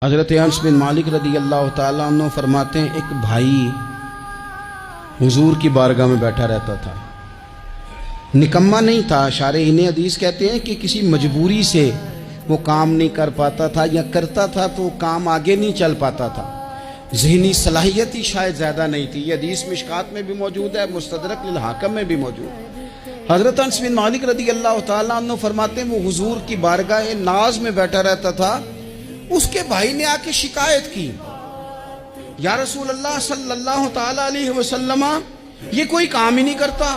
حضرت انس بن مالک رضی اللہ تعالیٰ عنہ فرماتے ہیں ایک بھائی حضور کی بارگاہ میں بیٹھا رہتا تھا، نکما نہیں تھا، شارحین حدیث کہتے ہیں کہ کسی مجبوری سے وہ کام نہیں کر پاتا تھا، یا کرتا تھا تو کام آگے نہیں چل پاتا تھا، ذہنی صلاحیت ہی شاید زیادہ نہیں تھی۔ یہ حدیث مشکات میں بھی موجود ہے، مستدرک للحاکم میں بھی موجود ہے۔ حضرت انس بن مالک رضی اللہ تعالیٰ عنہ فرماتے ہیں وہ حضور کی بارگاہ ناز میں بیٹھا رہتا تھا، اس کے بھائی نے آ کے شکایت کی، یا رسول اللہ صلی اللہ تعالیٰ علیہ وسلم، یہ کوئی کام ہی نہیں کرتا،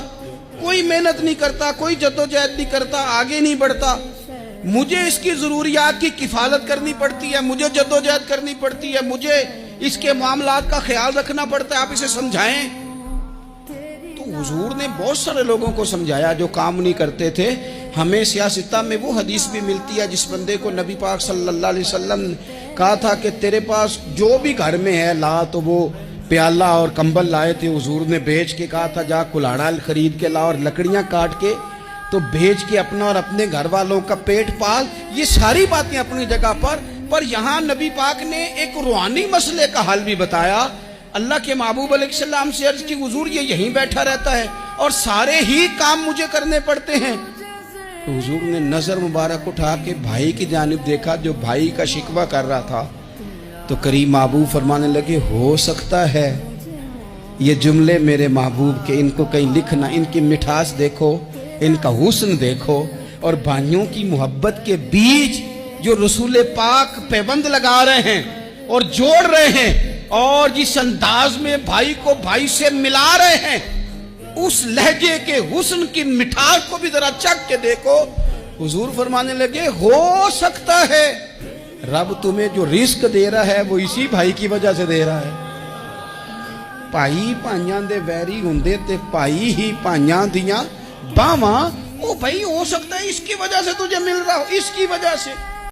کوئی محنت نہیں کرتا، کوئی جدوجہد نہیں کرتا، آگے نہیں بڑھتا، مجھے اس کی ضروریات کی کفالت کرنی پڑتی ہے، مجھے جدوجہد کرنی پڑتی ہے، مجھے اس کے معاملات کا خیال رکھنا پڑتا ہے، آپ اسے سمجھائیں۔ تو حضور نے بہت سارے لوگوں کو سمجھایا جو کام نہیں کرتے تھے۔ ہمیں سیاستہ میں وہ حدیث بھی ملتی ہے جس بندے کو نبی پاک صلی اللہ علیہ وسلم نے کہا تھا کہ تیرے پاس جو بھی گھر میں ہے لا، تو وہ پیالہ اور کمبل لائے تھے، حضور نے بیچ کے کہا تھا جا کلاڑا خرید کے لا اور لکڑیاں کاٹ کے تو بیچ کے اپنا اور اپنے گھر والوں کا پیٹ پال۔ یہ ساری باتیں اپنی جگہ پر یہاں نبی پاک نے ایک روحانی مسئلے کا حل بھی بتایا۔ اللہ کے محبوب علیہ السلام سے عرض کی حضور یہ یہیں بیٹھا رہتا ہے اور سارے ہی کام مجھے کرنے پڑتے ہیں۔ تو حضور نے نظر مبارک اٹھا کے بھائی کی جانب دیکھا جو بھائی کا شکوہ کر رہا تھا، تو کریم محبوب فرمانے لگے ہو سکتا ہے یہ جملے میرے محبوب کے، ان کو کہیں لکھنا، ان کی مٹھاس دیکھو، ان کا حسن دیکھو، اور بھائیوں کی محبت کے بیچ جو رسول پاک پیوند لگا رہے ہیں اور جوڑ رہے ہیں، اور جس انداز میں بھائی کو بھائی سے ملا رہے ہیں، اس لہجے کے حسن کی مٹھاس کو بھی ذرا چکھ کے دیکھو۔ حضور فرمانے لگے ہو سکتا ہے رب تمہیں جو رزق دے رہا ہے وہ اسی بھائی کی وجہ سے دے رہا ہے۔ بھائی بھائیاں دے ویری ہوندے تے بھائی ہی بھائیاں دیاں باواں، او بھائی ہو سکتا ہے اس کی وجہ سے تجھے مل رہا ہو، اس کی وجہ سے۔